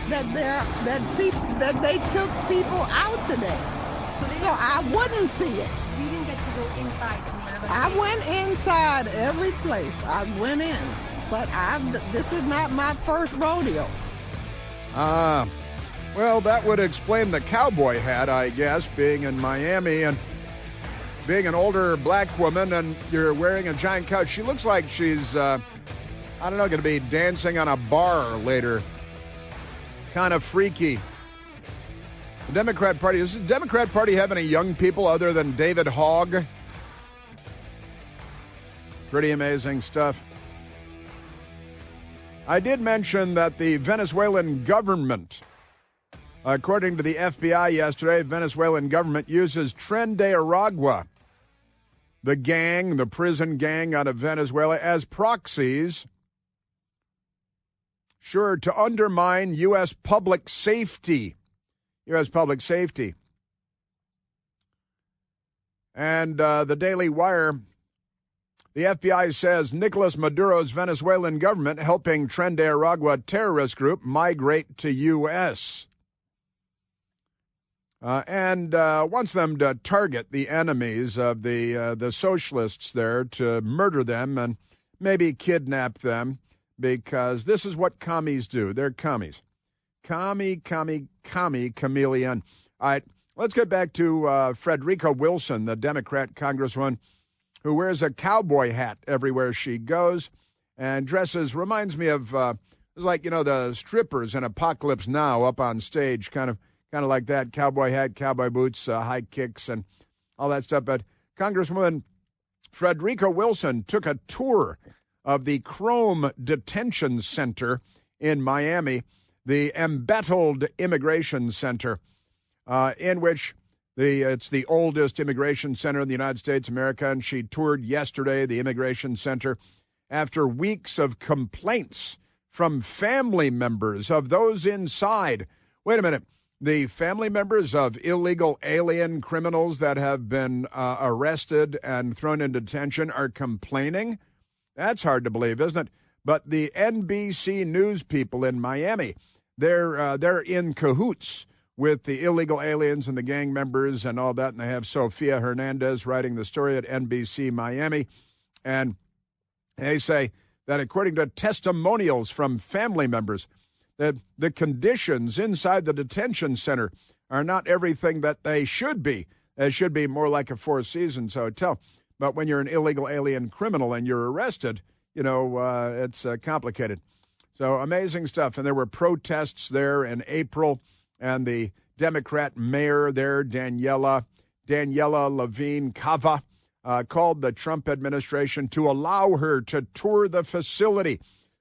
that they took people out today. So I wouldn't see it. You didn't get to go inside tomorrow. I went inside every place. I went in, but this is not my first rodeo. Well, that would explain the cowboy hat, I guess, being in Miami and being an older black woman, and you're wearing a giant coat. She looks like she's, going to be dancing on a bar later. Kind of freaky. The Democrat Party, does the Democrat Party have any young people other than David Hogg? Pretty amazing stuff. I did mention that the Venezuelan government, according to the FBI yesterday, Venezuelan government uses Tren de Aragua, the prison gang out of Venezuela, as proxies, sure, to undermine U.S. public safety. U.S. public safety. And the Daily Wire, the FBI says Nicolas Maduro's Venezuelan government helping Tren de Aragua terrorist group migrate to U.S. And wants them to target the enemies of the socialists there, to murder them and maybe kidnap them, because this is what commies do. They're commies. Commie, chameleon. All right, let's get back to Frederica Wilson, the Democrat congresswoman who wears a cowboy hat everywhere she goes and dresses, reminds me of, it's like, the strippers in Apocalypse Now up on stage, kind of like that, cowboy hat, cowboy boots, high kicks, and all that stuff. But Congresswoman Frederica Wilson took a tour of the Chrome Detention Center in Miami, the embattled immigration center, in which it's the oldest immigration center in the United States, America, and she toured yesterday the immigration center after weeks of complaints from family members of those inside. Wait a minute. The family members of illegal alien criminals that have been arrested and thrown into detention are complaining? That's hard to believe, isn't it? But the NBC News people in Miami, they're in cahoots with the illegal aliens and the gang members and all that, and they have Sofia Hernandez writing the story at NBC Miami, and they say that according to testimonials from family members, that the conditions inside the detention center are not everything that they should be. They should be more like a Four Seasons hotel. But when you're an illegal alien criminal and you're arrested, it's complicated. So amazing stuff. And there were protests there in April, and the Democrat mayor there, Daniela Levine Cava, called the Trump administration to allow her to tour the facility.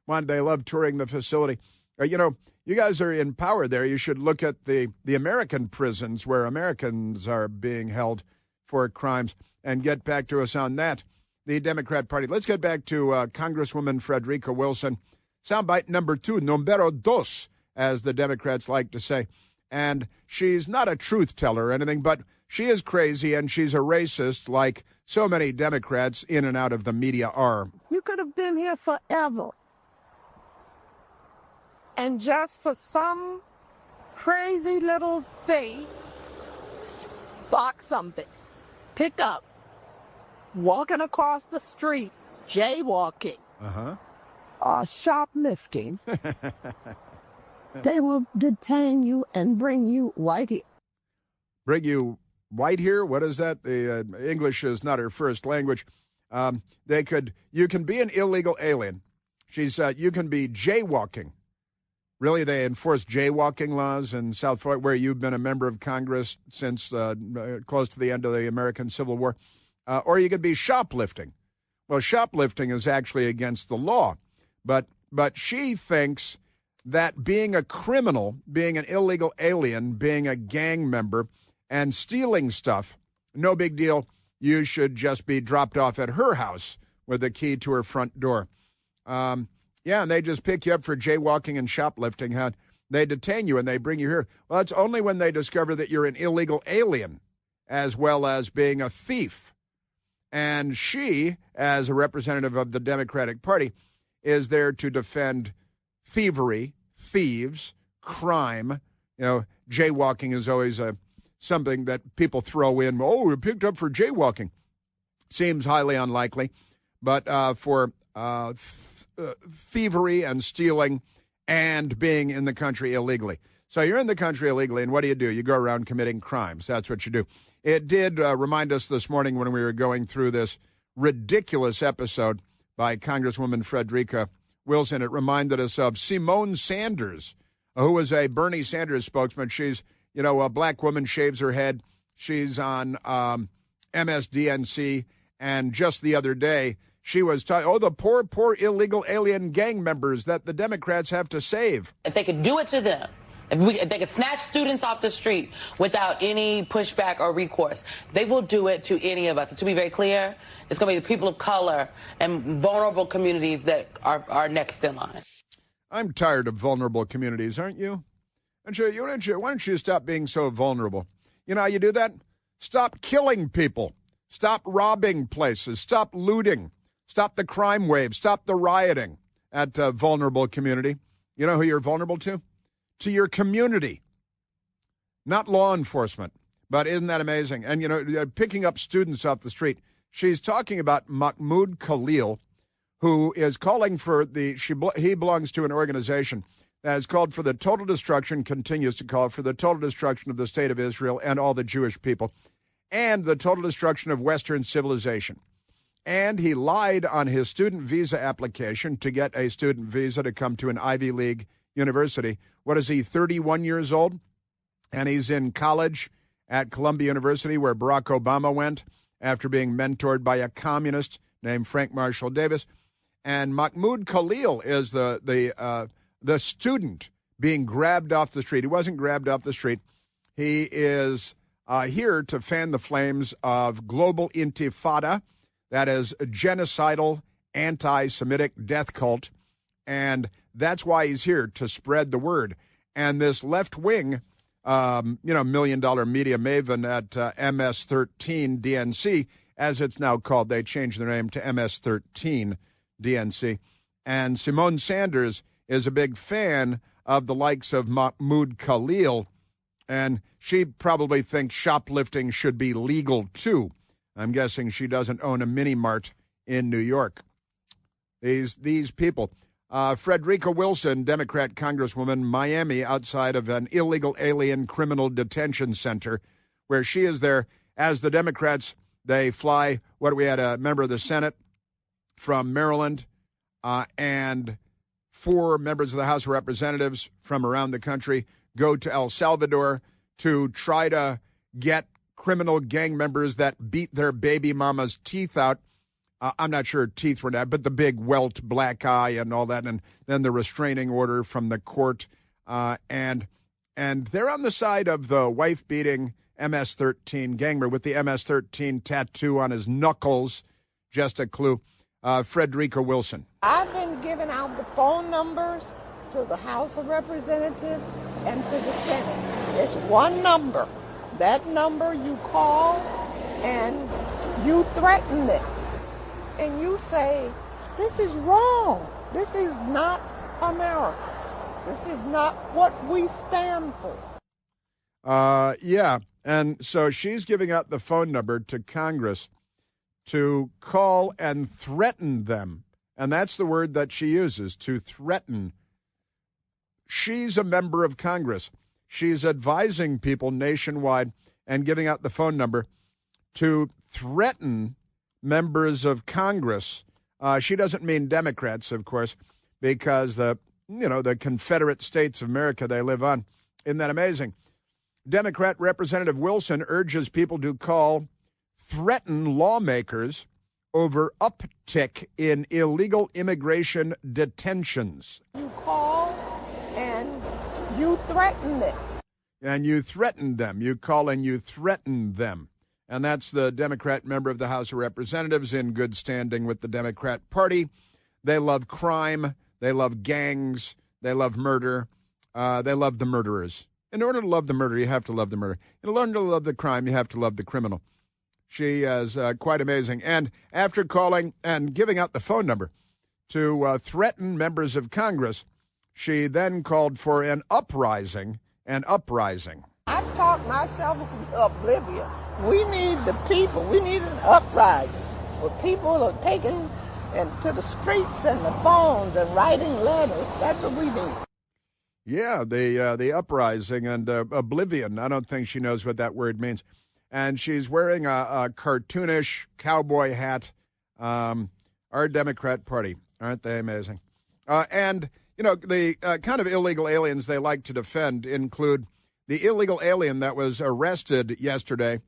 They love touring the facility. You guys are in power there. You should look at the American prisons where Americans are being held for crimes and get back to us on that. The Democrat Party. Let's get back to Congresswoman Frederica Wilson. Soundbite number 2, numero dos, as the Democrats like to say. And she's not a truth teller or anything, but she is crazy and she's a racist like so many Democrats in and out of the media are. You could have been here forever. And just for some crazy little thing, box something, pick up, walking across the street, jaywalking, shoplifting, they will detain you and bring you right here. Bring you white here? What is that? The English is not her first language. You can be an illegal alien. You can be jaywalking. Really, they enforce jaywalking laws in South Florida, where you've been a member of Congress since close to the end of the American Civil War. Or you could be shoplifting. Well, shoplifting is actually against the law. But she thinks that being a criminal, being an illegal alien, being a gang member, and stealing stuff, no big deal. You should just be dropped off at her house with a key to her front door. Yeah, and they just pick you up for jaywalking and shoplifting. They detain you and they bring you here. Well, it's only when they discover that you're an illegal alien as well as being a thief. And she, as a representative of the Democratic Party, is there to defend thievery, thieves, crime. Jaywalking is always something that people throw in. Oh, we're picked up for jaywalking. Seems highly unlikely. But for thievery and stealing and being in the country illegally. So you're in the country illegally, and what do? You go around committing crimes. That's what you do. It did remind us this morning when we were going through this ridiculous episode by Congresswoman Frederica Wilson. It reminded us of Simone Sanders, who was a Bernie Sanders spokesman. She's, a black woman, shaves her head. She's on MSDNC, and just the other day, she was talking, the poor illegal alien gang members that the Democrats have to save. If they could do it to them, if they could snatch students off the street without any pushback or recourse, they will do it to any of us. And to be very clear, it's going to be the people of color and vulnerable communities that are next in line. I'm tired of vulnerable communities, aren't you? Why don't you stop being so vulnerable? You know how you do that? Stop killing people. Stop robbing places. Stop looting. Stop the crime wave. Stop the rioting at a vulnerable community. You know who you're vulnerable to? To your community, not law enforcement. But isn't that amazing? And, picking up students off the street. She's talking about Mahmoud Khalil, who is calling for he belongs to an organization that has called for the total destruction, continues to call for the total destruction of the state of Israel and all the Jewish people, and the total destruction of Western civilization. And he lied on his student visa application to get a student visa to come to an Ivy League university. What is he, 31 years old? And he's in college at Columbia University, where Barack Obama went after being mentored by a communist named Frank Marshall Davis. And Mahmoud Khalil is the student being grabbed off the street. He wasn't grabbed off the street. He is here to fan the flames of global intifada, that is a genocidal, anti-Semitic death cult. And that's why he's here, to spread the word. And this left-wing, million-dollar media maven at MS-13 DNC, as it's now called. They changed their name to MS-13 DNC. And Simone Sanders is a big fan of the likes of Mahmoud Khalil, and she probably thinks shoplifting should be legal, too. I'm guessing she doesn't own a mini-mart in New York. These people. Frederica Wilson, Democrat Congresswoman, Miami, outside of an illegal alien criminal detention center, where she is there as the Democrats, they fly, we had a member of the Senate from Maryland, and 4 members of the House of Representatives from around the country go to El Salvador to try to get criminal gang members that beat their baby mama's teeth out. I'm not sure teeth were that, but the big welt black eye and all that, and then the restraining order from the court. And they're on the side of the wife-beating MS-13 gang member with the MS-13 tattoo on his knuckles. Just a clue. Frederica Wilson. I've been giving out the phone numbers to the House of Representatives and to the Senate. It's one number. That number you call and you threaten them. And you say, this is wrong. This is not America. This is not what we stand for. Yeah. And so she's giving out the phone number to Congress to call and threaten them. And that's the word that she uses, to threaten. She's a member of Congress. She's advising people nationwide and giving out the phone number to threaten members of Congress. She doesn't mean Democrats, of course, because the Confederate States of America they live on. Isn't that amazing? Democrat Representative Wilson urges people to threaten lawmakers over uptick in illegal immigration detentions. You call and you threaten them. And you threaten them. You call and you threaten them. And that's the Democrat member of the House of Representatives in good standing with the Democrat Party. They love crime. They love gangs. They love murder. They love the murderers. In order to love the murder, you have to love the murder. In order to love the crime, you have to love the criminal. She is quite amazing. And after calling and giving out the phone number to threaten members of Congress, She then called for an uprising. I've talked myself into oblivion. We need the people. We need an uprising where people are taking to the streets and the phones and writing letters. That's what we need. Yeah, the uprising and oblivion. I don't think she knows what that word means. And she's wearing a cartoonish cowboy hat. Our Democrat Party. Aren't they amazing? And, the kind of illegal aliens they like to defend include the illegal alien that was arrested yesterday,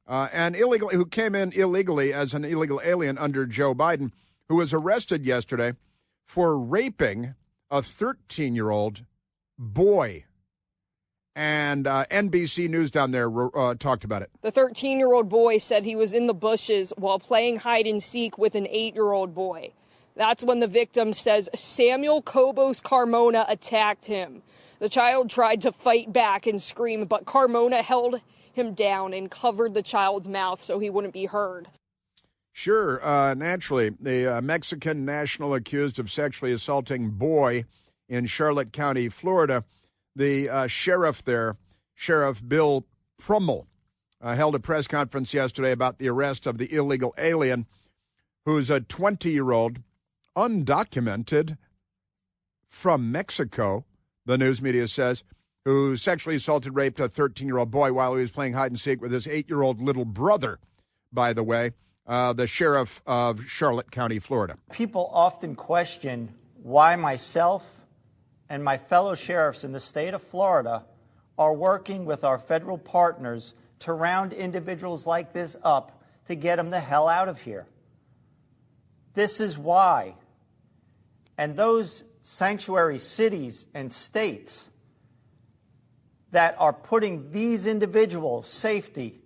who came in illegally as an illegal alien under Joe Biden, who was arrested yesterday for raping a 13-year-old boy. And NBC News down there talked about it. The 13-year-old boy said he was in the bushes while playing hide and seek with an 8-year-old boy. That's when the victim says Samuel Cobos Carmona attacked him. The child tried to fight back and scream, but Carmona held him down and covered the child's mouth so he wouldn't be heard. Sure, naturally. The Mexican national accused of sexually assaulting boy in Charlotte County, Florida, the sheriff there, Sheriff Bill Prummel, held a press conference yesterday about the arrest of the illegal alien, who's a 20-year-old, undocumented, from Mexico, the news media says, who sexually assaulted, raped a 13-year-old boy while he was playing hide and seek with his 8-year-old little brother, by the way, the sheriff of Charlotte County, Florida. People often question why myself and my fellow sheriffs in the state of Florida are working with our federal partners to round individuals like this up to get them the hell out of here. This is why. And those sanctuary cities and states that are putting these individuals' safety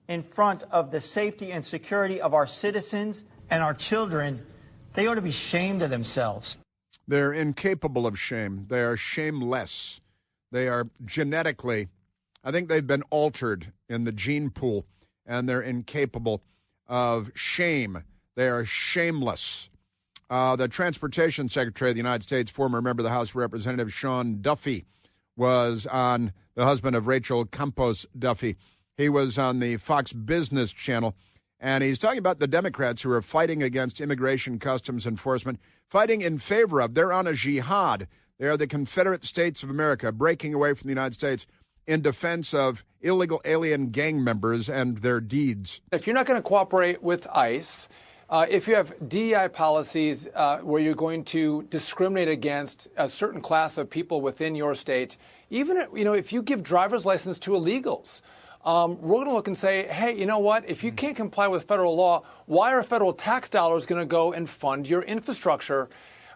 in front of the safety and security of our citizens and our children, they ought to be ashamed of themselves. They're incapable of shame. They are shameless. They are genetically, I think they've been altered in the gene pool, and they're incapable of shame. They are shameless. The Transportation Secretary of the United States, former member of the House of Representatives, Sean Duffy, was on, the husband of Rachel Campos Duffy. He was on the Fox Business Channel, and he's talking about the Democrats who are fighting against immigration customs enforcement, fighting in favor of, they're on a jihad. They are the Confederate States of America breaking away from the United States in defense of illegal alien gang members and their deeds. If you're not going to cooperate with ICE, if you have DEI policies where you're going to discriminate against a certain class of people within your state, even if you give driver's license to illegals, we're going to look and say, hey, you know what? If you can't comply with federal law, why are federal tax dollars going to go and fund your infrastructure?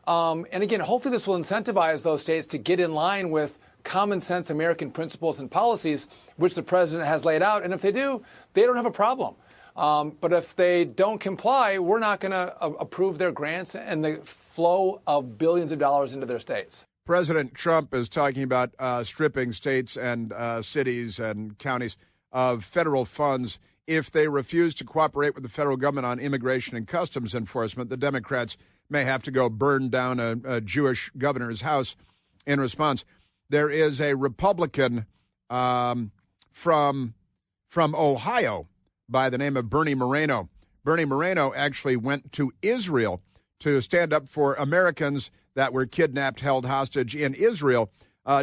And again, hopefully this will incentivize those states to get in line with common sense American principles and policies, which the president has laid out. And if they do, they don't have a problem. But if they don't comply, we're not going to approve their grants and the flow of billions of dollars into their states. President Trump is talking about stripping states and cities and counties of federal funds if they refuse to cooperate with the federal government on immigration and customs enforcement. The Democrats may have to go burn down a Jewish governor's house in response. There is a Republican from Ohio by the name of Bernie Moreno. Bernie Moreno actually went to Israel to stand up for Americans that were kidnapped, held hostage in Israel.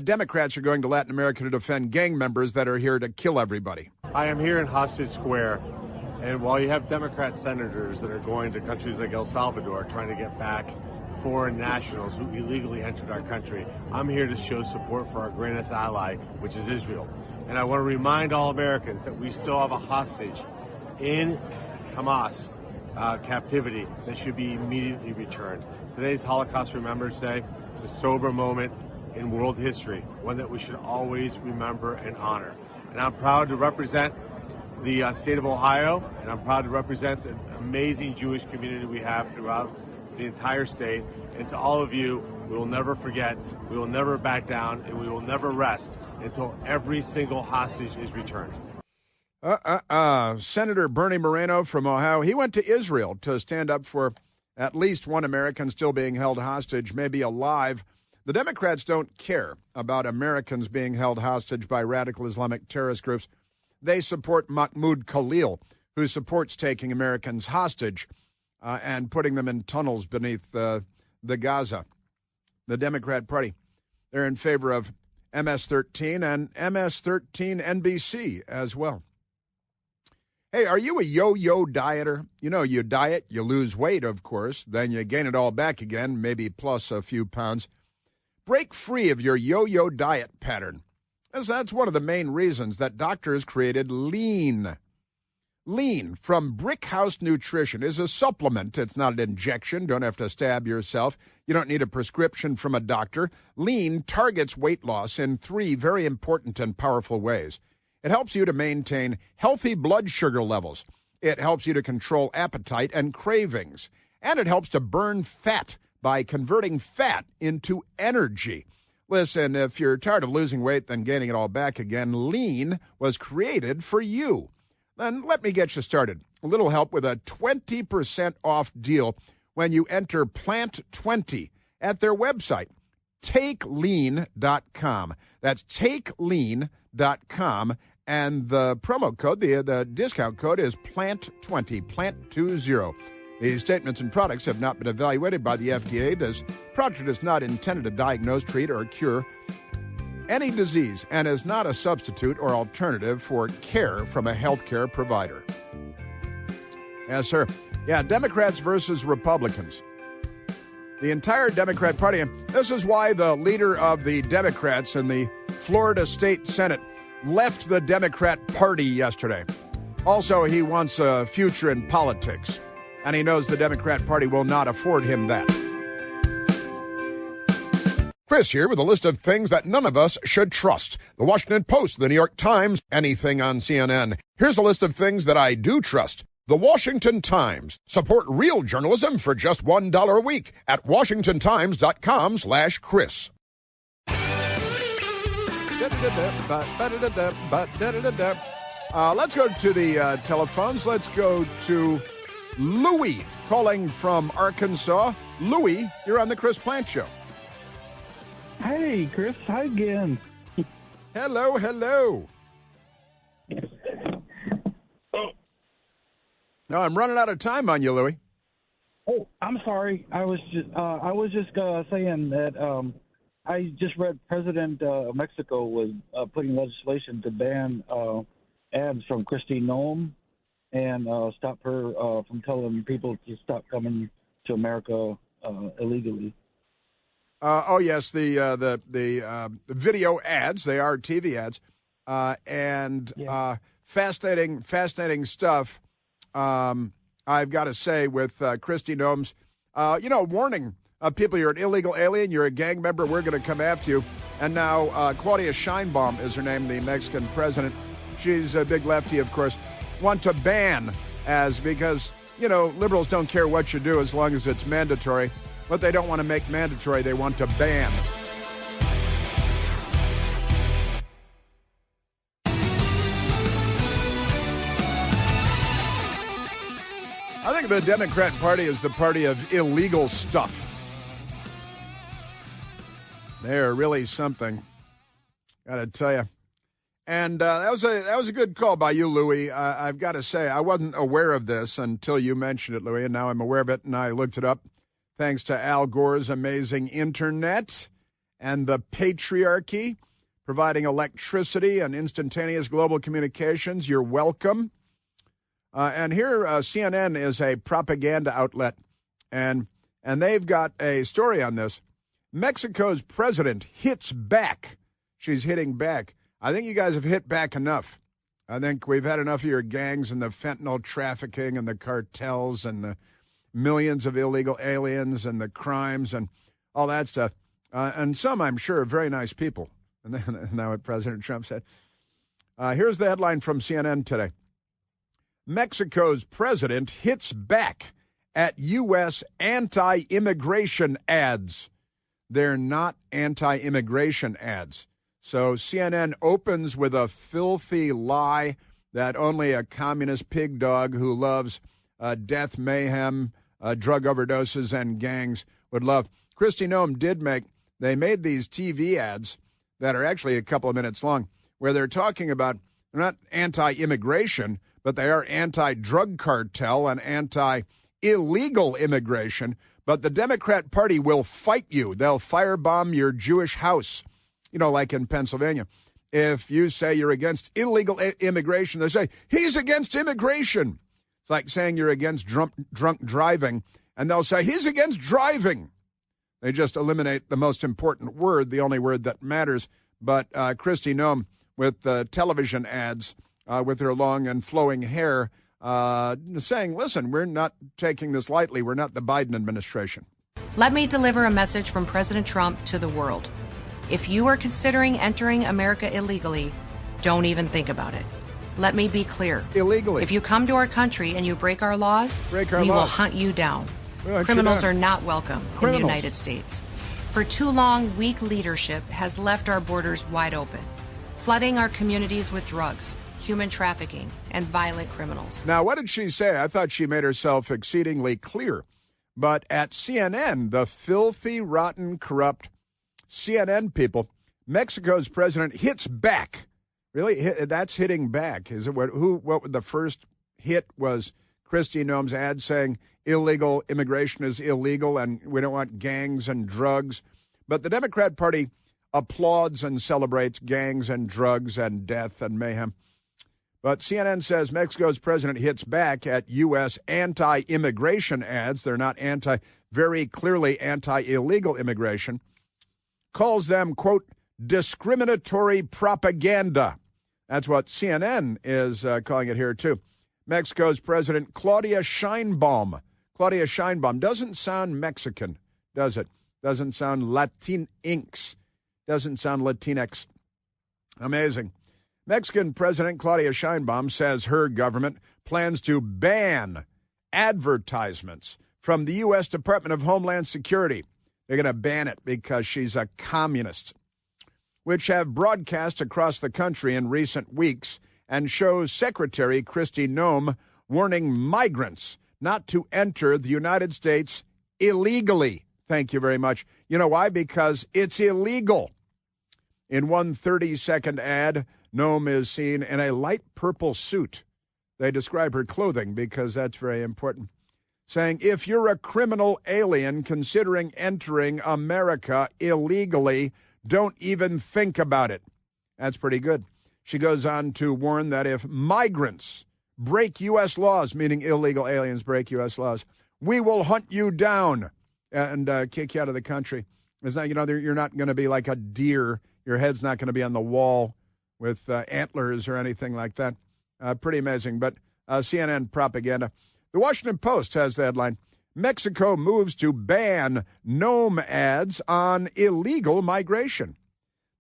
Democrats are going to Latin America to defend gang members that are here to kill everybody. I am here in Hostage Square, and while you have Democrat senators that are going to countries like El Salvador trying to get back foreign nationals who illegally entered our country, I'm here to show support for our greatest ally, which is Israel. And I want to remind all Americans that we still have a hostage in Hamas captivity that should be immediately returned. Today's Holocaust Remembrance Day is a sober moment in world history, one that we should always remember and honor. And I'm proud to represent the state of Ohio, and I'm proud to represent the amazing Jewish community we have throughout the entire state. And to all of you, we will never forget, we will never back down, and we will never rest until every single hostage is returned. Senator Bernie Moreno from Ohio, he went to Israel to stand up for at least one American still being held hostage, maybe alive. The Democrats don't care about Americans being held hostage by radical Islamic terrorist groups. They support Mahmoud Khalil, who supports taking Americans hostage and putting them in tunnels beneath the Gaza. The Democrat Party, they're in favor of MS-13 and MS-13 NBC as well. Hey, are you a yo-yo dieter? You know, you diet, you lose weight, of course, then you gain it all back again, maybe plus a few pounds. Break free of your yo-yo diet pattern, as that's one of the main reasons that doctors created Lean. Lean from Brickhouse Nutrition is a supplement. It's not an injection. Don't have to stab yourself. You don't need a prescription from a doctor. Lean targets weight loss in 3 very important and powerful ways. It helps you to maintain healthy blood sugar levels. It helps you to control appetite and cravings. And it helps to burn fat by converting fat into energy. Listen, if you're tired of losing weight then gaining it all back again, Lean was created for you. Then let me get you started. A little help with a 20% off deal when you enter Plant20 at their website, takelean.com. That's takelean.com. And the promo code, the discount code is PLANT20, PLANT20. These statements and products have not been evaluated by the FDA. This product is not intended to diagnose, treat, or cure any disease and is not a substitute or alternative for care from a healthcare provider. Yes, sir. Yeah, Democrats versus Republicans. The entire Democrat Party. And this is why the leader of the Democrats in the Florida State Senate left the Democrat Party yesterday. Also, he wants a future in politics, and he knows the Democrat Party will not afford him that. Chris here with a list of things that none of us should trust. The Washington Post, the New York Times, anything on CNN. Here's a list of things that I do trust. The Washington Times. Support real journalism for just $1 a week at washingtontimes.com/Chris. Let's go to the telephones. Let's go to Louie calling from Arkansas. Louie, you're on the Chris Plant Show. Hey, Chris. Hi again. Hello, hello. No, I'm running out of time on you, Louie. Oh, I'm sorry. I was just saying that I just read President of Mexico was putting legislation to ban ads from Kristi Noem and stop her from telling people to stop coming to America illegally. Oh yes, the video ads. They are TV ads, and yeah. Fascinating stuff. I've got to say with Kristi Noem's, warning people: you're an illegal alien, you're a gang member, we're going to come after you. And now Claudia Sheinbaum is her name, the Mexican president. She's a big lefty, of course. Want to ban because liberals don't care what you do as long as it's mandatory. What they don't want to make mandatory, they want to ban. I think the Democrat Party is the party of illegal stuff. They're really something, gotta tell you. And that was a good call by you, Louie. I've got to say, I wasn't aware of this until you mentioned it, Louie, and now I'm aware of it, and I looked it up. Thanks to Al Gore's amazing internet and the patriarchy, providing electricity and instantaneous global communications. You're welcome. And here, CNN is a propaganda outlet, and they've got a story on this. Mexico's president hits back. She's hitting back. I think you guys have hit back enough. I think we've had enough of your gangs and the fentanyl trafficking and the cartels and the millions of illegal aliens and the crimes and all that stuff. And some, I'm sure, are very nice people. And then what President Trump said. Here's the headline from CNN today. Mexico's president hits back at U.S. anti-immigration ads. They're not anti-immigration ads. So CNN opens with a filthy lie that only a communist pig dog who loves death, mayhem, drug overdoses, and gangs would love. Kristi Noem did make They made these TV ads that are actually a couple of minutes long where they're talking about, they're not anti-immigration, but they are anti-drug cartel and anti-illegal immigration. But the Democrat Party will fight you. They'll firebomb your Jewish house, like in Pennsylvania. If you say you're against illegal immigration, they say, he's against immigration. It's like saying you're against drunk driving, and they'll say, he's against driving. They just eliminate the most important word, the only word that matters. But Kristi Noem with television ads with her long and flowing hair saying, listen, we're not taking this lightly. We're not the Biden administration. Let me deliver a message from President Trump to the world. If you are considering entering America illegally, don't even think about it. Let me be clear. Illegally. If you come to our country and you break our laws, we will hunt you down. Criminals are not welcome in the United States. For too long, weak leadership has left our borders wide open, flooding our communities with drugs, human trafficking, and violent criminals. Now, what did she say? I thought she made herself exceedingly clear. But at CNN, the filthy, rotten, corrupt CNN people, Mexico's president hits back. Really? That's hitting back. Is it what the first hit was? Kristi Noem's ad saying illegal immigration is illegal and we don't want gangs and drugs. But the Democrat Party applauds and celebrates gangs and drugs and death and mayhem. But CNN says Mexico's president hits back at U.S. anti-immigration ads. They're not very clearly anti-illegal immigration. Calls them, quote, discriminatory propaganda. That's what CNN is calling it here, too. Mexico's president, Claudia Sheinbaum. Claudia Sheinbaum doesn't sound Mexican, does it? Doesn't sound Latinx. Doesn't sound Latinx. Amazing. Mexican President Claudia Sheinbaum says her government plans to ban advertisements from the U.S. Department of Homeland Security. They're going to ban it because she's a communist, which have broadcast across the country in recent weeks and shows Secretary Kristi Noem warning migrants not to enter the United States illegally. Thank you very much. You know why? Because it's illegal. In one 30-second ad, Noem is seen in a light purple suit. They describe her clothing because that's very important. Saying, if you're a criminal alien considering entering America illegally, don't even think about it. That's pretty good. She goes on to warn that if migrants break U.S. laws, meaning illegal aliens break U.S. laws, we will hunt you down and kick you out of the country. It's not, you're not going to be like a deer. Your head's not going to be on the wall with antlers or anything like that. Pretty amazing. But CNN propaganda. The Washington Post has the headline, Mexico moves to ban Noem ads on illegal migration.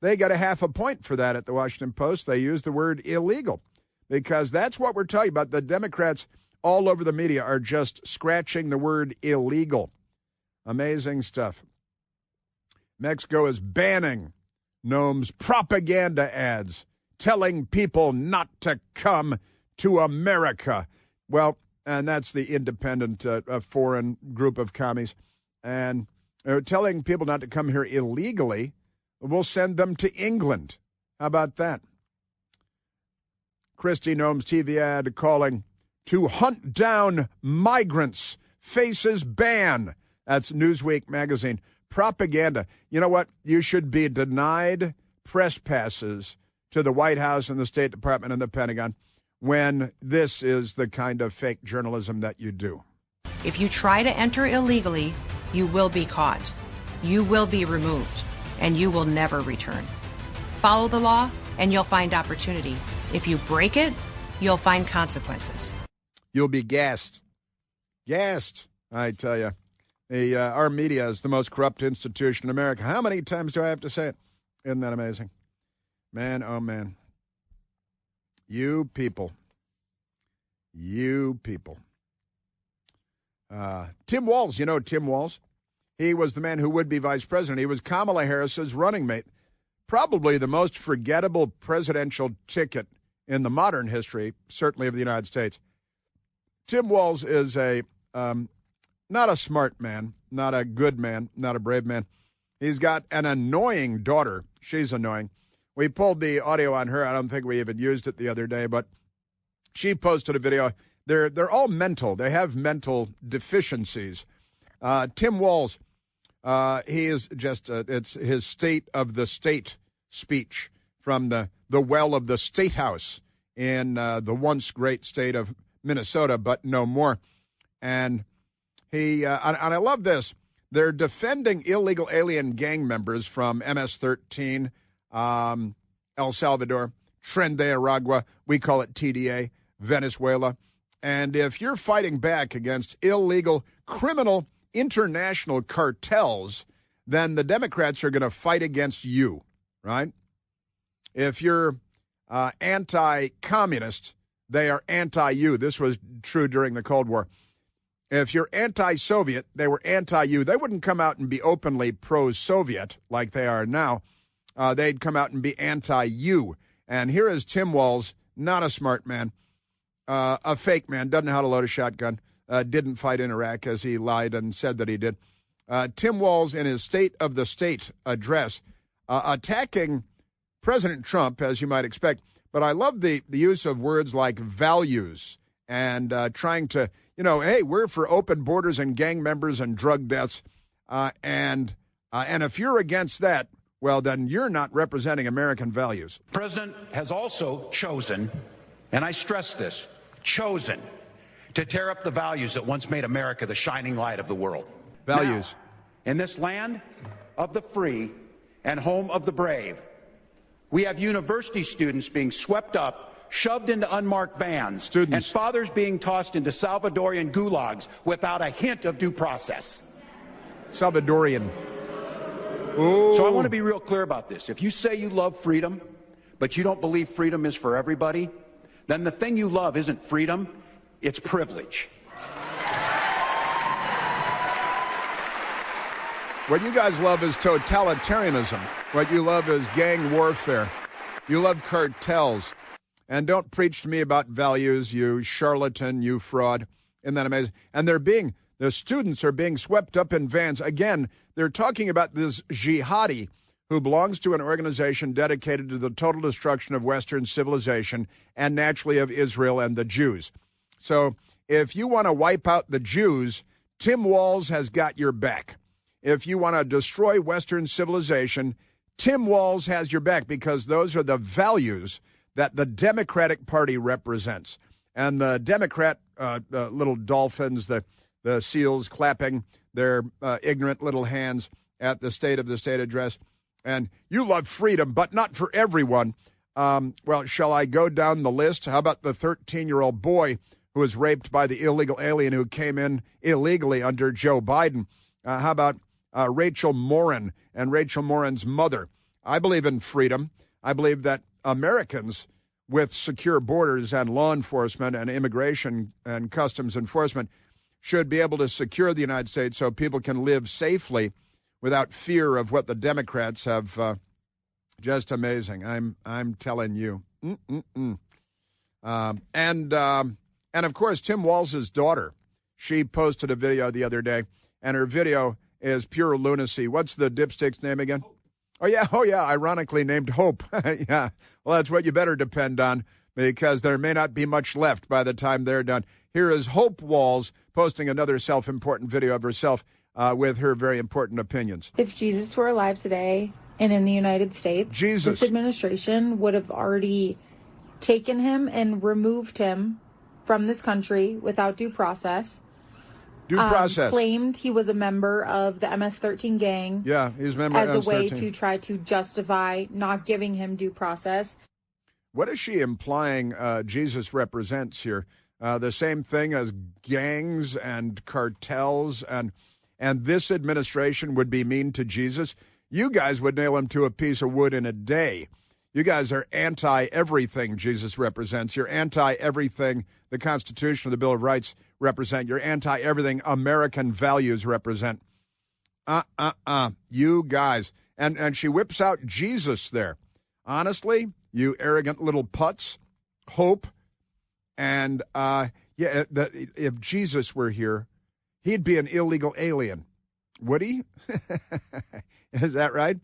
They got a half a point for that at the Washington Post. They used the word illegal because that's what we're talking about. The Democrats all over the media are just scratching the word illegal. Amazing stuff. Mexico is banning Noem's propaganda ads, telling people not to come to America. Well, and that's the independent foreign group of commies. And telling people not to come here illegally, we'll send them to England. How about that? Kristi Noem's TV ad calling to hunt down migrants, faces ban. That's Newsweek magazine. Propaganda. You know what? You should be denied press passes to the White House and the State Department and the Pentagon when this is the kind of fake journalism that you do. If you try to enter illegally, you will be caught. You will be removed, and you will never return. Follow the law, and you'll find opportunity. If you break it, you'll find consequences. You'll be gassed. Gassed, I tell you. Our media is the most corrupt institution in America. How many times do I have to say it? Isn't that amazing? Man, oh man. You people. Tim Walz, you know Tim Walz? He was the man who would be vice president. He was Kamala Harris's running mate. Probably the most forgettable presidential ticket in the modern history, certainly of the United States. Tim Walz is not a smart man, not a good man, not a brave man. He's got an annoying daughter. She's annoying. We pulled the audio on her. I don't think we even used it the other day, but she posted a video. They're all mental. They have mental deficiencies. Tim Walz, he is just, it's his State of the State speech from the well of the State House in the once great state of Minnesota, but no more. And and I love this. They're defending illegal alien gang members from MS-13, El Salvador, Tren de Aragua, we call it TDA, Venezuela. And if you're fighting back against illegal, criminal, international cartels, then the Democrats are going to fight against you, right? If you're anti-communist, they are anti-you. This was true during the Cold War. If you're anti-Soviet, they were anti-you. They wouldn't come out and be openly pro-Soviet like they are now. They'd come out and be anti-you. And here is Tim Walz, not a smart man, a fake man, doesn't know how to load a shotgun, didn't fight in Iraq as he lied and said that he did. Tim Walz, in his State of the State address, attacking President Trump, as you might expect. But I love the use of words like values and trying to, hey, we're for open borders and gang members and drug deaths. And if you're against that, well, then you're not representing American values. The president has also chosen, and I stress this, chosen to tear up the values that once made America the shining light of the world. Values. Now, in this land of the free and home of the brave, we have university students being swept up, shoved into unmarked vans, and fathers being tossed into Salvadorian gulags without a hint of due process. Salvadorian. Ooh. So I want to be real clear about this. If you say you love freedom, but you don't believe freedom is for everybody, then the thing you love isn't freedom, it's privilege. What you guys love is totalitarianism. What you love is gang warfare. You love cartels. And don't preach to me about values, you charlatan, you fraud. Isn't that amazing? And the students are being swept up in vans. Again, they're talking about this jihadi who belongs to an organization dedicated to the total destruction of Western civilization and naturally of Israel and the Jews. So if you want to wipe out the Jews, Tim Walz has got your back. If you want to destroy Western civilization, Tim Walz has your back, because those are the values that the Democratic Party represents. And the Democrat little dolphins, the seals clapping their ignorant little hands at the State of the State address. And you love freedom, but not for everyone. Well, shall I go down the list? How about the 13-year-old boy who was raped by the illegal alien who came in illegally under Joe Biden? How about Rachel Morin and Rachel Morin's mother? I believe in freedom. I believe that Americans with secure borders and law enforcement and immigration and customs enforcement should be able to secure the United States so people can live safely without fear of what the Democrats have. Just amazing. I'm telling you. And of course, Tim Walz's daughter, she posted a video the other day, and her video is pure lunacy. What's the dipstick's name again? Oh, yeah, ironically named Hope. Yeah, well, that's what you better depend on, because there may not be much left by the time they're done. Here is Hope Walz posting another self-important video of herself with her very important opinions. If Jesus were alive today and in the United States, this administration would have already taken him and removed him from this country without due process. Claimed he was a member of the MS-13 gang. Yeah, he's a member of MS-13. As a way MS-13. to try to justify not giving him due process. What is she implying Jesus represents here? The same thing as gangs and cartels, and this administration would be mean to Jesus? You guys would nail him to a piece of wood in a day. You guys are anti-everything Jesus represents. You're anti-everything the Constitution or the Bill of Rights represent. You're anti-everything American values represent. You guys. And she whips out Jesus there. Honestly, you arrogant little putz. Hope. And, if Jesus were here, he'd be an illegal alien. Woody? Is that right?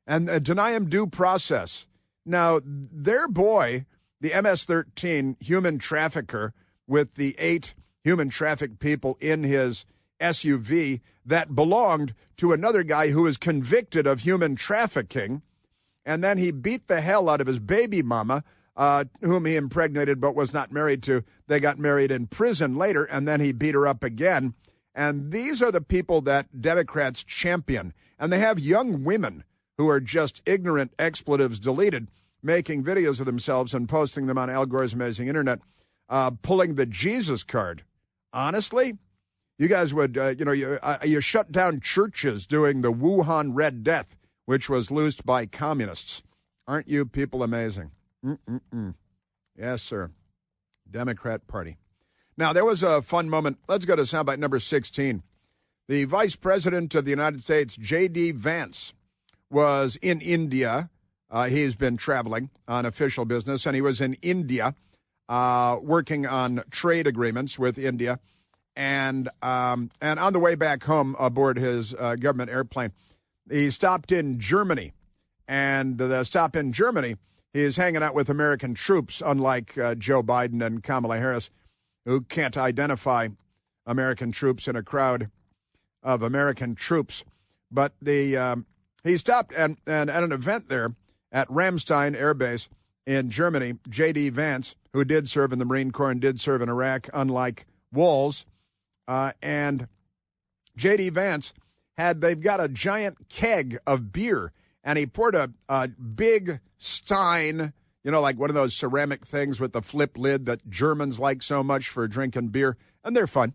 And deny him due process. Now, their boy, the MS-13 human trafficker with the 8 human trafficked people in his SUV that belonged to another guy who was convicted of human trafficking, and then he beat the hell out of his baby mama, whom he impregnated but was not married to. They got married in prison later, and then he beat her up again. And these are the people that Democrats champion. And they have young women who are just ignorant expletives deleted, making videos of themselves and posting them on Al Gore's amazing internet, pulling the Jesus card. Honestly, you guys would, you shut down churches doing the Wuhan Red Death, which was loosed by communists. Aren't you people amazing? Yes, sir. Democrat Party. Now, there was a fun moment. Let's go to soundbite number 16. The Vice President of the United States, J.D. Vance, was in India. He's been traveling on official business, and he was in India working on trade agreements with India. And on the way back home aboard his government airplane, he stopped in Germany. And the stop in Germany, he is hanging out with American troops, unlike Joe Biden and Kamala Harris, who can't identify American troops in a crowd of American troops. But he stopped at an event there at Ramstein Air Base in Germany. J.D. Vance, who did serve in the Marine Corps and did serve in Iraq, unlike Walls, and J.D. Vance they've got a giant keg of beer, and he poured a big stein, like one of those ceramic things with the flip lid that Germans like so much for drinking beer, and they're fun.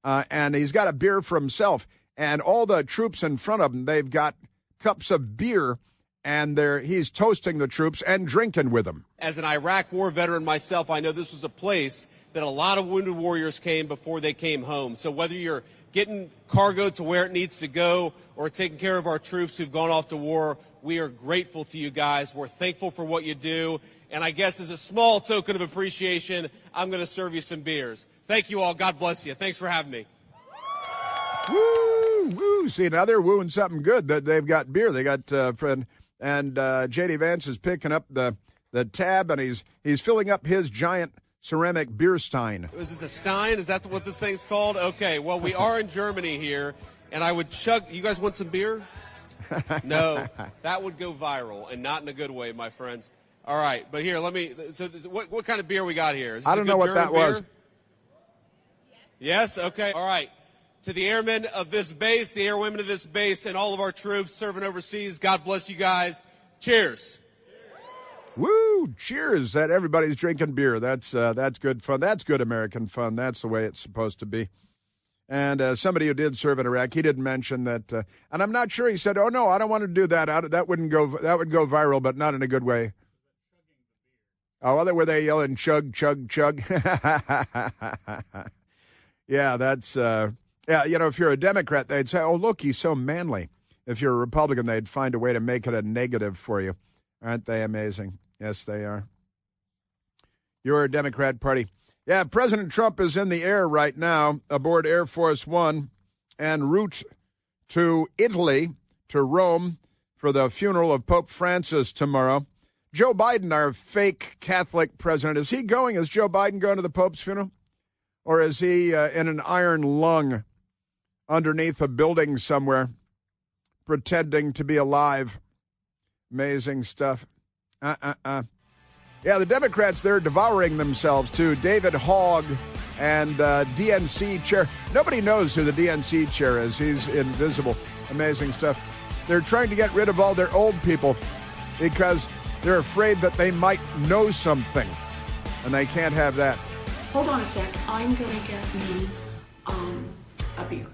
And he's got a beer for himself, and all the troops in front of him, they've got cups of beer, and he's toasting the troops and drinking with them. As an Iraq war veteran myself, I know this was a place that a lot of wounded warriors came before they came home. So whether you're getting cargo to where it needs to go or taking care of our troops who've gone off to war, we are grateful to you guys. We're thankful for what you do. And I guess as a small token of appreciation, I'm going to serve you some beers. Thank you all. God bless you. Thanks for having me. Woo, woo. See, now they're wooing something good. That they've got beer. They got friend. And J.D. Vance is picking up the tab, and he's filling up his giant ceramic beer stein. Is this a stein? Is that what this thing's called? Okay, well, we are in Germany here, and I would chug. You guys want some beer? No, that would go viral, and not in a good way, my friends. All right, but here, what kind of beer we got here? Is this I don't know what that was. Yes? Okay. All right. To the airmen of this base, the airwomen of this base, and all of our troops serving overseas, God bless you guys. Cheers. Woo! Cheers! That everybody's drinking beer. That's good fun. That's good American fun. That's the way it's supposed to be. And somebody who did serve in Iraq, he didn't mention that. And I'm not sure. He said, "Oh no, I don't want to do that. That would go viral, but not in a good way." Oh, were they yelling "chug, chug, chug"? Yeah, that's. Yeah, if you're a Democrat, they'd say, "Oh, look, he's so manly." If you're a Republican, they'd find a way to make it a negative for you. Aren't they amazing? Yes, they are. Your Democrat Party. Yeah, President Trump is in the air right now aboard Air Force One en route to Italy, to Rome, for the funeral of Pope Francis tomorrow. Joe Biden, our fake Catholic president, is Joe Biden going to the Pope's funeral? Or is he in an iron lung underneath a building somewhere, pretending to be alive? Amazing stuff. Yeah, the Democrats, they're devouring themselves, too. David Hogg and DNC chair. Nobody knows who the DNC chair is. He's invisible. Amazing stuff. They're trying to get rid of all their old people because they're afraid that they might know something, and they can't have that. Hold on a sec. I'm going to get me a beer.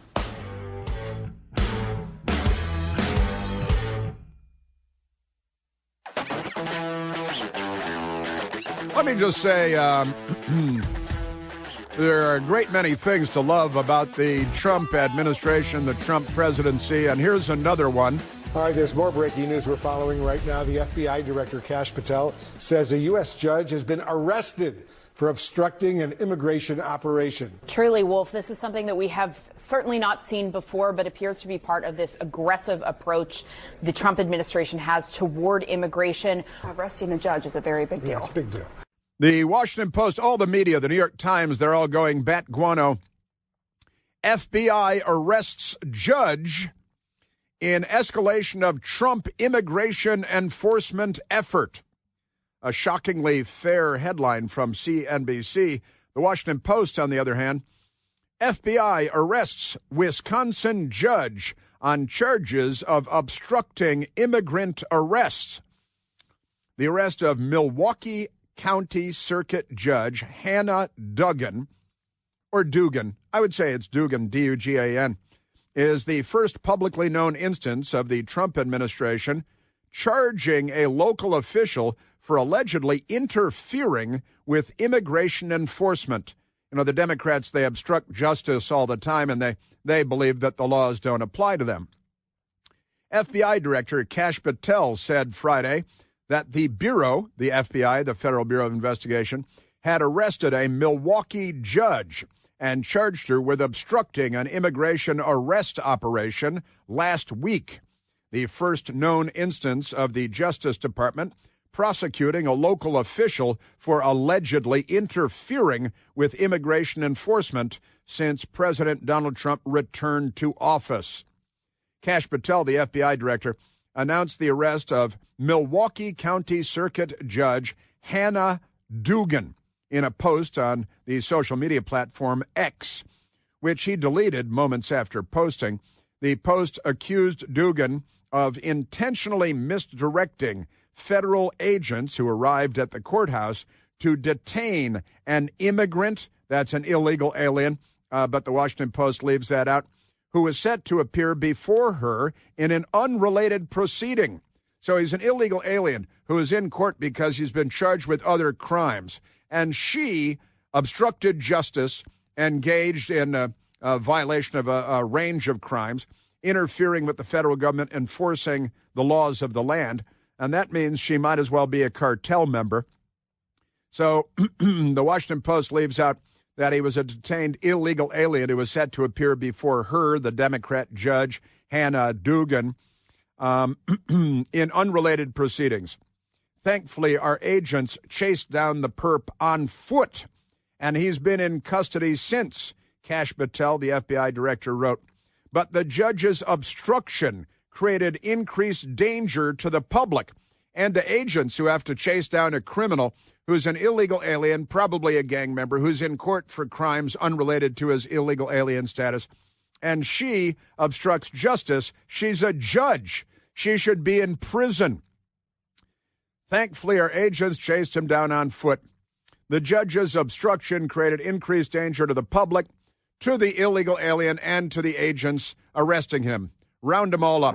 Let me just say, there are a great many things to love about the Trump administration, the Trump presidency, and here's another one. All right, there's more breaking news we're following right now. The FBI Director Kash Patel says a U.S. judge has been arrested for obstructing an immigration operation. Truly, Wolf, this is something that we have certainly not seen before, but appears to be part of this aggressive approach the Trump administration has toward immigration. Arresting a judge is a very big deal. Yeah, it's a big deal. The Washington Post, all the media, the New York Times, they're all going bat guano. FBI arrests judge in escalation of Trump immigration enforcement effort. A shockingly fair headline from CNBC. The Washington Post, on the other hand, FBI arrests Wisconsin judge on charges of obstructing immigrant arrests. The arrest of Milwaukee County Circuit Judge Hannah Duggan, or Dugan, I would say it's Dugan, D-U-G-A-N, is the first publicly known instance of the Trump administration charging a local official for allegedly interfering with immigration enforcement. You know, the Democrats, they obstruct justice all the time, and they believe that the laws don't apply to them. FBI Director Kash Patel said Friday that the Bureau, the FBI, the Federal Bureau of Investigation, had arrested a Milwaukee judge and charged her with obstructing an immigration arrest operation last week, the first known instance of the Justice Department prosecuting a local official for allegedly interfering with immigration enforcement since President Donald Trump returned to office. Kash Patel, the FBI director, announced the arrest of Milwaukee County Circuit Judge Hannah Dugan in a post on the social media platform X, which he deleted moments after posting. The post accused Dugan of intentionally misdirecting federal agents who arrived at the courthouse to detain an immigrant, that's an illegal alien, but the Washington Post leaves that out, who is set to appear before her in an unrelated proceeding. So he's an illegal alien who is in court because he's been charged with other crimes. And she obstructed justice, engaged in a violation of a range of crimes, interfering with the federal government, enforcing the laws of the land. And that means she might as well be a cartel member. So the Washington Post leaves out that he was a detained illegal alien who was set to appear before her, the Democrat judge, Hannah Dugan, in unrelated proceedings. Thankfully, our agents chased down the perp on foot, and he's been in custody since, Kash Patel, the FBI director, wrote. But the judge's obstruction created increased danger to the public and to agents who have to chase down a criminal who's an illegal alien, probably a gang member, who's in court for crimes unrelated to his illegal alien status. And she obstructs justice. She's a judge. She should be in prison. Thankfully, our agents chased him down on foot. The judge's obstruction created increased danger to the public, to the illegal alien, and to the agents arresting him. Round them all up.